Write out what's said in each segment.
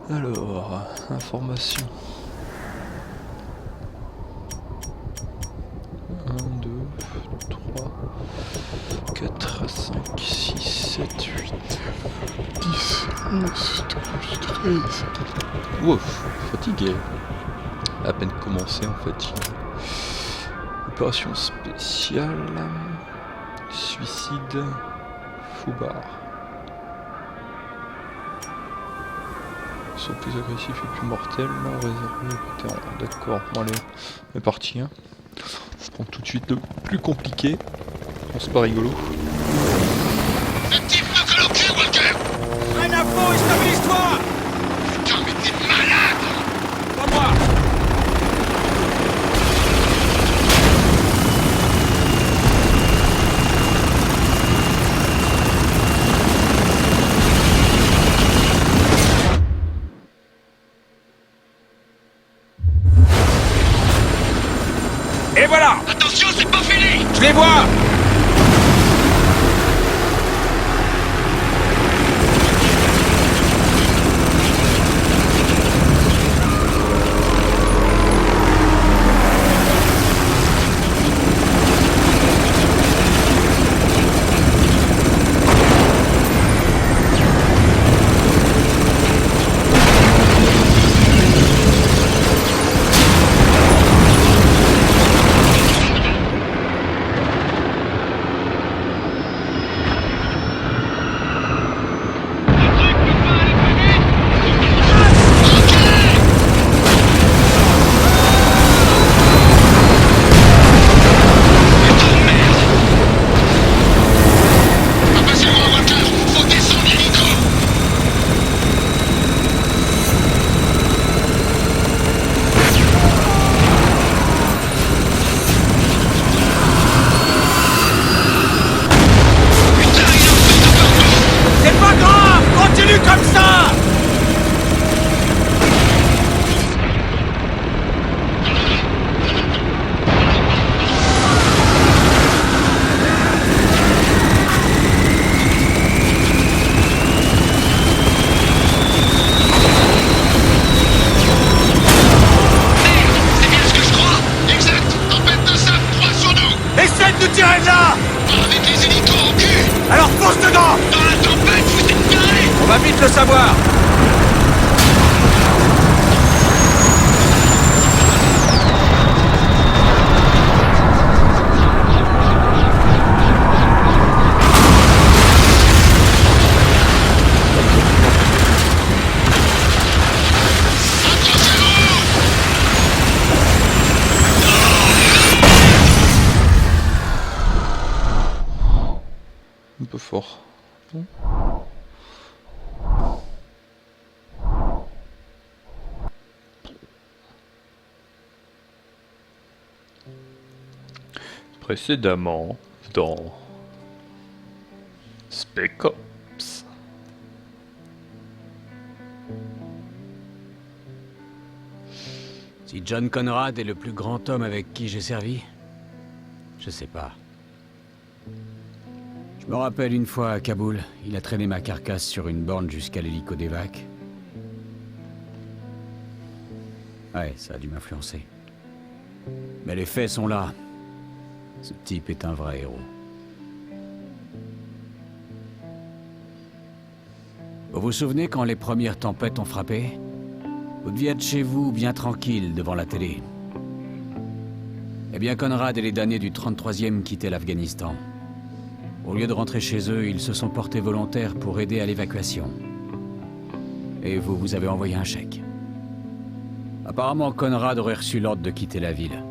Alors, information. 1, 2, 3, 4, 5, 6, 7, 8, 10, 11, 12, 13. Ouf, fatigué. À peine commencé en fait. Opération spéciale. Suicide. Foubard. Ils sont plus agressifs et plus mortels. Réservés aux vétérans. D'accord, bon allez, on est parti. Hein. On prend tout de suite le plus compliqué. Bon, c'est pas rigolo. Le type me colle au cul, Walker! Prenne à fond et stabilise-toi! Putain, mais t'es malade! Pas moi! Et voilà! Attention, c'est pas fini! Je les vois! Rapassez-moi, Walker! Faut descendre l'hélico! Putain, il en fait de partout! C'est pas grave! Continue comme ça! C'est bien ce que je crois! Exact! Tempête de sable, 3 sur nous! Essaie de nous tirer de là! Pas avec les hélicos au cul! Alors fonce dedans! Dans la tempête, vous êtes tarés! On va vite le savoir! Un peu fort. Bon. Précédemment dans Spec Ops. Si John Conrad est le plus grand homme avec qui j'ai servi, je sais pas. Je me rappelle une fois à Kaboul, il a traîné ma carcasse sur une borne jusqu'à l'hélico d'évac. Ouais, ça a dû m'influencer. Mais les faits sont là. Ce type est un vrai héros. Vous vous souvenez quand les premières tempêtes ont frappé? Vous deviez être chez vous, bien tranquille, devant la télé. Eh bien, Conrad et les damnés du 33e quittaient l'Afghanistan. Au lieu de rentrer chez eux, ils se sont portés volontaires pour aider à l'évacuation. Et vous avez envoyé un chèque. Apparemment, Conrad aurait reçu l'ordre de quitter la ville.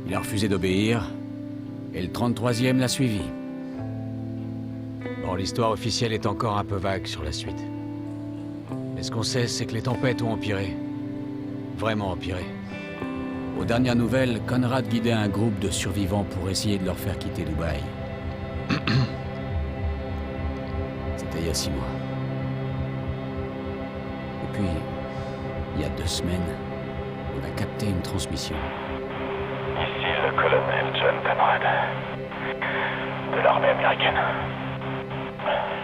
Il a refusé d'obéir, et le 33e l'a suivi. Bon, l'histoire officielle est encore un peu vague sur la suite. Mais ce qu'on sait, c'est que les tempêtes ont empiré. Vraiment empiré. Aux dernières nouvelles, Conrad guidait un groupe de survivants pour essayer de leur faire quitter Dubaï. C'était il y a 6 mois. Et puis, il y a 2 semaines, on a capté une transmission. Ici le colonel John Conrad. de l'armée américaine.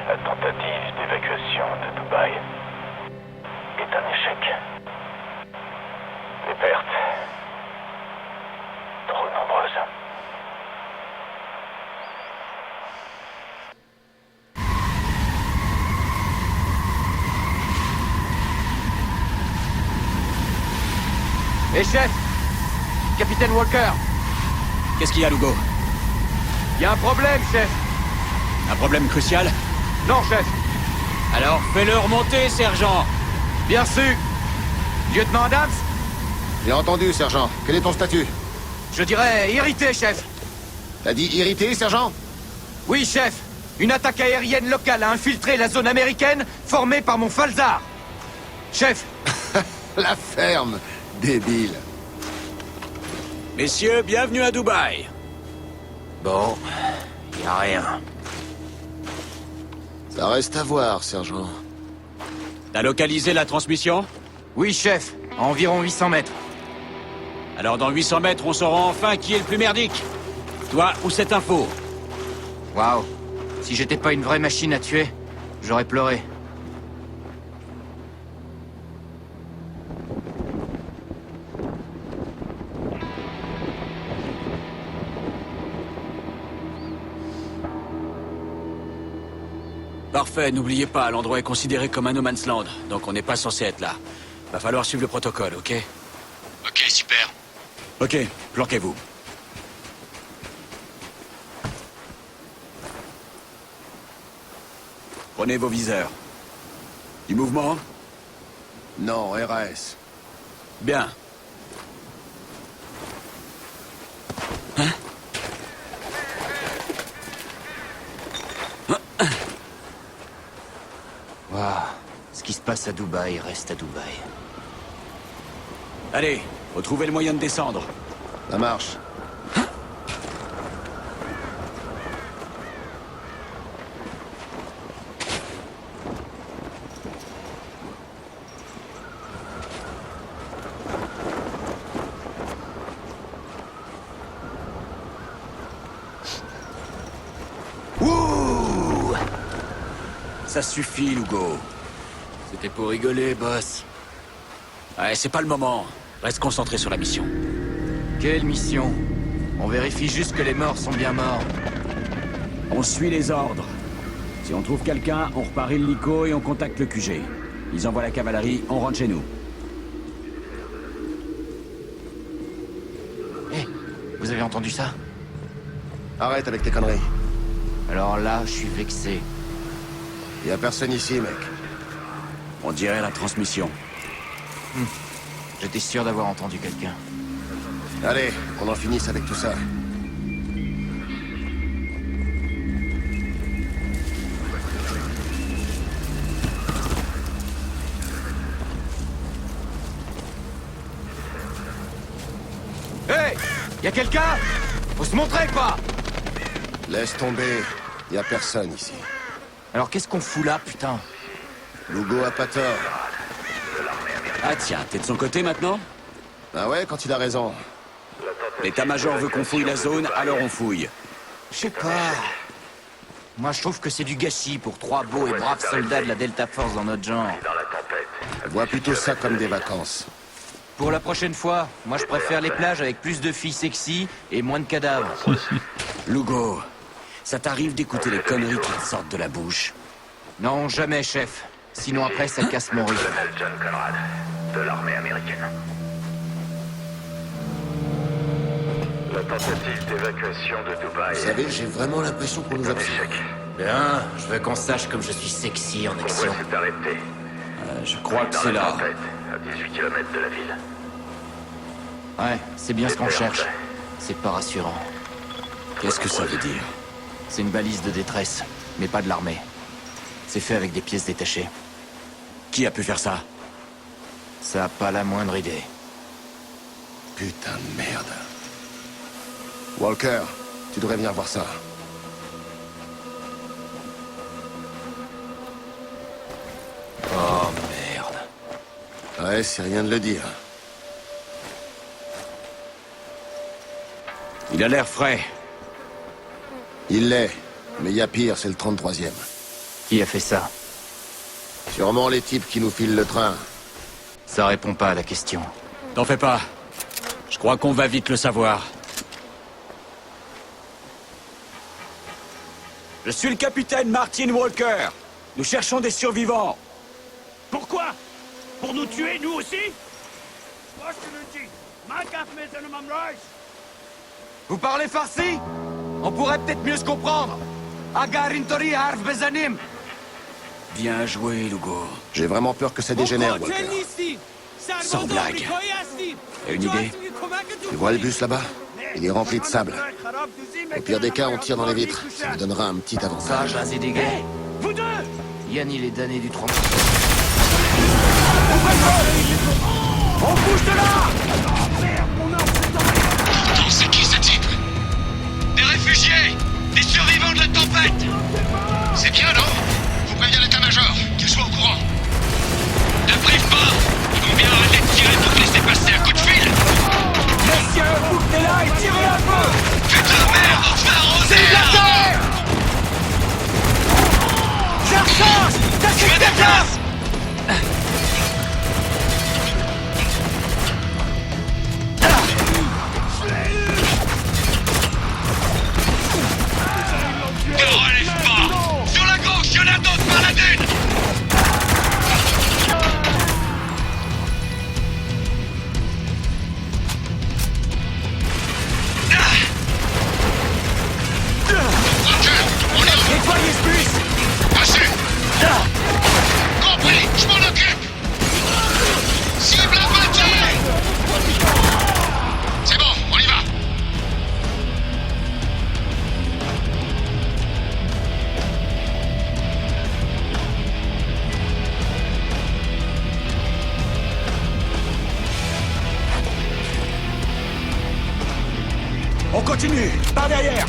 La tentative d'évacuation de Dubaï est un échec. Les pertes, trop nombreuses. Hé chef, capitaine Walker, Qu'est-ce qu'il y a, Lugo? y a un problème, chef. Un problème crucial? Non, chef. Alors fais-le remonter, sergent. Bien sûr. Lieutenant Adams, Bien entendu, sergent. Quel est ton statut? je dirais irrité, chef. T'as dit irrité, sergent? Oui, chef. Une attaque aérienne locale a infiltré la zone américaine formée par mon Falzar. Chef, La ferme, débile. Messieurs, bienvenue à Dubaï. bon, y a rien. Ça reste à voir, sergent. T'as localisé la transmission? Oui, chef, à environ 800 mètres. Alors dans 800 mètres, on saura enfin qui est le plus merdique. Toi ou cette info? Waouh. Si j'étais pas une vraie machine à tuer, j'aurais pleuré. Parfait, n'oubliez pas, l'endroit est considéré comme un no man's land, donc on n'est pas censé être là. Va falloir suivre le protocole, ok? Ok, super. Ok, planquez-vous. Prenez vos viseurs. Du mouvement? Non, RAS. Bien. Waouh. Ce qui se passe à Dubaï reste à Dubaï. Allez, retrouvez le moyen de descendre. Ça marche. Ouh. Ça suffit, Lugo. C'était pour rigoler, boss. Ouais, c'est pas le moment. Reste concentré sur la mission. Quelle mission? On vérifie juste que les morts sont bien morts. On suit les ordres. Si on trouve quelqu'un, on repart illico et on contacte le QG. Ils envoient la cavalerie, on rentre chez nous. Hé, vous avez entendu ça? Arrête avec tes conneries. Alors là, je suis vexé. Y a personne ici, mec. On dirait la transmission. J'étais sûr d'avoir entendu quelqu'un. Allez, qu'on en finisse avec tout ça. Hé, y a quelqu'un? Faut se montrer, quoi. Laisse tomber. Y a personne ici. Alors qu'est-ce qu'on fout là, putain? Lugo a pas tort. Ah tiens, t'es de son côté maintenant? Ah ouais, quand il a raison. L'état-major veut qu'on fouille la zone, alors on fouille. Je sais pas. Moi, je trouve que c'est du gâchis pour 3 beaux et braves soldats de la Delta Force dans notre genre. Vois plutôt ça comme des vacances. Pour la prochaine fois, moi, je préfère les plages avec plus de filles sexy et moins de cadavres. Lugo, ça t'arrive d'écouter les conneries qui te sortent de la bouche? Non, jamais, chef. Sinon, après, ça casse mon rythme. John Conrad, de l'armée américaine. La tentative d'évacuation de Dubaï Vous savez, j'ai vraiment l'impression qu'on nous est un observe. échec. Bien, je veux qu'on sache comme je suis sexy en Pourquoi action. s'est arrêté? Je crois que Dans c'est la là. tempête, à 18 km de la ville. Ouais, c'est bien ce qu'on C'était cherche. après. C'est pas rassurant. Qu'est-ce que ça veut dire? C'est une balise de détresse, mais pas de l'armée. C'est fait avec des pièces détachées. Qui a pu faire ça? Ça a pas la moindre idée. Putain de merde. Walker, tu devrais venir voir ça. Oh merde. Ouais, c'est rien de le dire. Il a l'air frais. Il l'est. Mais il y a pire, c'est le 33e. Qui a fait ça? Sûrement les types qui nous filent le train. Ça répond pas à la question. T'en fais pas. Je crois qu'on va vite le savoir. Je suis le capitaine Martin Walker. Nous cherchons des survivants. Pourquoi? Pour nous tuer, nous aussi? Vous parlez farsi? On pourrait peut-être mieux se comprendre. Agarintori Harf Bezanim. Bien joué, Lugo. J'ai vraiment peur que ça dégénère, Walker. Sans blague. T'as une idée? Tu vois le bus là-bas? Il est rempli de sable. Au pire des cas, on tire dans les vitres. Ça nous donnera un petit avantage. Ça, c'est dégueu. Vous deux! Yann, il est damné du 30. On bouge de là! Attends, c'est qui ce type? Des réfugiés! Des survivants de la tempête! C'est bien, non? Faut prévenir l'état-major, qu'il soit au courant. Ne prive pas! Ils vont bien arrêter de tirer pour te laisser passer un coup de fil! Messieurs, bouclez là et tirez un peu! Putain, merde, enfin arrosé! C'est de la terre! Je recharge! Je Tâchez me de déplace! Ne relève pas! Sur la gauche, y'en a d'autres par la dune! Roger, on est où? Nettoyez ce bus! Reçu! Compris, je m'en occupe! Cible abattue! C'est bon, on y va! On continue. Par derrière.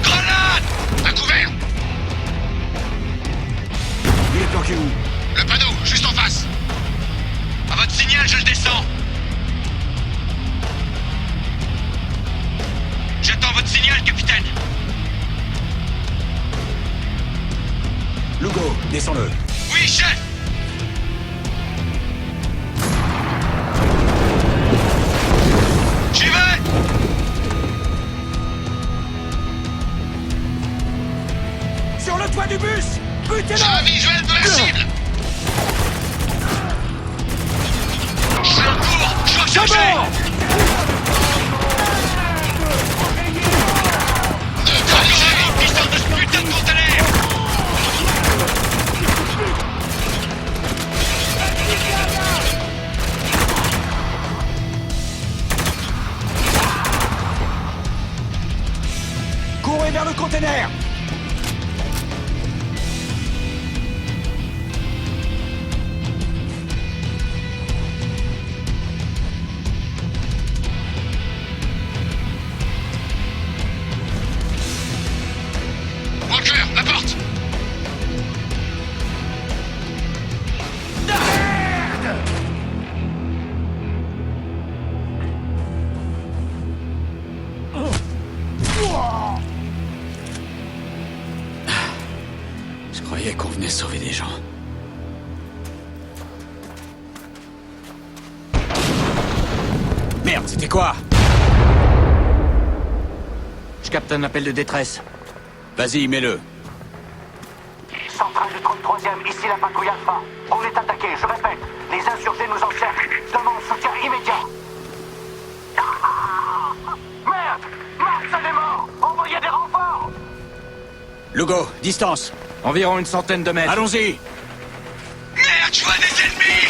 Grenade! À couvert! Il est planqué où? Le panneau, juste en face! À votre signal, je le descends! J'attends votre signal, capitaine! Lugo, descends-le. Oui, chef! J'y vais! Sur le toit du bus! J'ai Butez-le! un visuel de la cible! Je suis en cours! Je dois charger! Neutralisé! Ils sortent de ce putain de conteneur! Courez vers le conteneur! Walker, la porte! Je croyais qu'on venait sauver des gens. Merde, c'était quoi? Je capte un appel de détresse. Vas-y, mets-le. Centrale du 33e, ici la patrouille Alpha. On est attaqué, je répète. Les insurgés nous encerclent. Demande soutien immédiat. Merde! Marcel est mort! Envoyez des renforts! Lugo, distance. Environ une centaine de mètres. Allons-y. Merde, je vois des ennemis!